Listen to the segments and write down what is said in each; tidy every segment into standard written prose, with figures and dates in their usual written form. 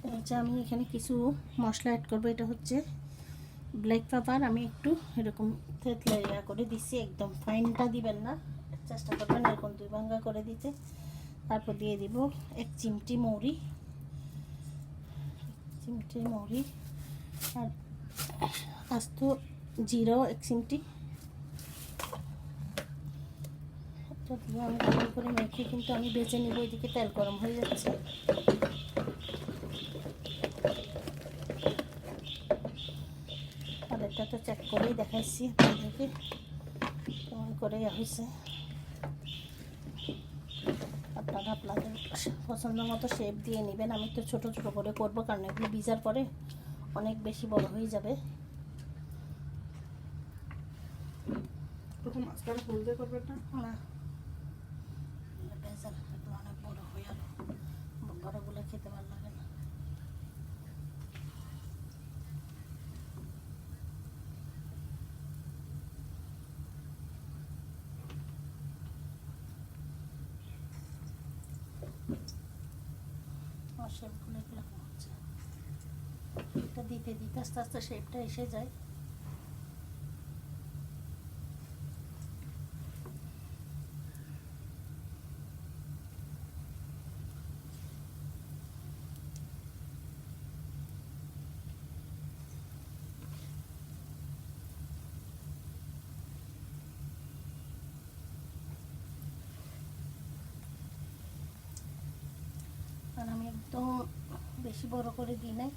আচ্ছা, আমি এখানে কিছু মশলা অ্যাড করবো। এটা হচ্ছে ব্ল্যাক পেপার, আমি একটু এরকম থেতলে করে দিচ্ছি, একদম ফাইনটা দিবেন না, চেষ্টা করবেন এরকম 2 ভাঙ্গা করে দিতে। তারপর দিয়ে দিব 1 চিমটি মৌরি, আর আস্ত জিরা 1 চিমটি। এটা দিয়ে আমি ভালো করে মেখে কিন্তু আমি বেছে নিব। এদিকে তেল গরম হয়ে যাচ্ছে। আর এটা তো চেক করেই দেখাচ্ছি আপনাদেরকে কেমন করে হয়েছে। আপনারা আপনাদের পছন্দ মতো শেপ দিয়ে নেবেন। আমি তো ছোট ছোট করে করব, কারণ এগুলো ভিজার পরে অনেক বেশি বড় হয়ে যাবে। প্রথম মাছটা ফুলতে করবেন না? না, ভেজাল এগুলো অনেক বড় হয়ে গেল, বড়গুলো খেতে ভালো লাগে না। আমার শেপগুলো কীরকম হচ্ছে, এটা দিতে দিতে আস্তে আস্তে শেপটা এসে যায়। আর আমি একদম বেশি বড় করে দিই নাই,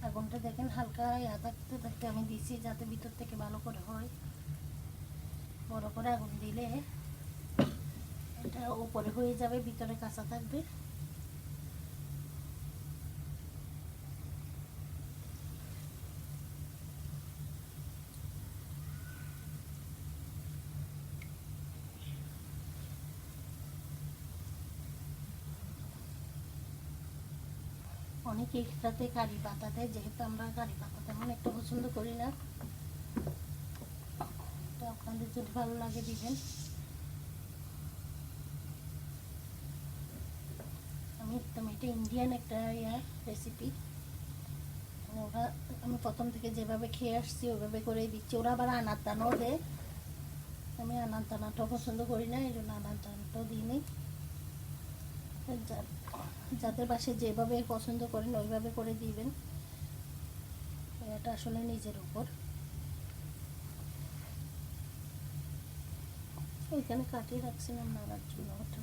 আগুনটা দেখেন হালকা থাকতে থাকতে আমি দিছি, যাতে ভিতর থেকে ভালো করে হয়। বড় করে আগুন দিলে এটা উপরে হয়ে যাবে, ভিতরে কাঁচা থাকবে। অনেকে এটাতে কারি পাতা দেয়, যেহেতু আমরা কারি পাতা তেমন একটা পছন্দ করি না, তো আপনাদের যদি ভালো লাগে দিবেন। আমি একদম এটা ইন্ডিয়ান একটা রেসিপি, ওরা আমি প্রথম থেকে যেভাবে খেয়ে আসছি ওইভাবে করেই দিচ্ছি। ওরা আবার আনার দানাও দেয়, আমি আনার দানাটাও পছন্দ করি না, এই জন্য আনার দানাটাও দিই নি। যাদের বাসায় যেভাবে পছন্দ করেন ওইভাবে করে দিবেন, এটা আসলে নিজের উপর। এখানে কাটিয়ে রাখছিলাম নাড়ার জন্য, ওটা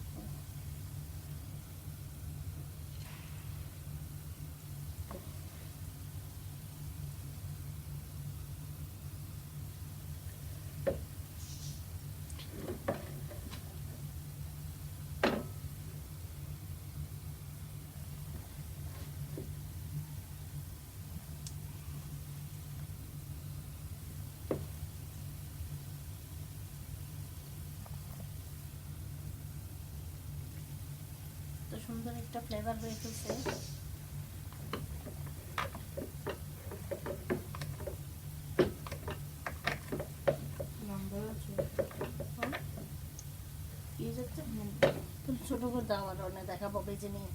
তো সুন্দর একটা ফ্লেভার বেরিয়েছে। ছোট করে দাও, আর অনেক দেখাবো বেজে নিয়ে।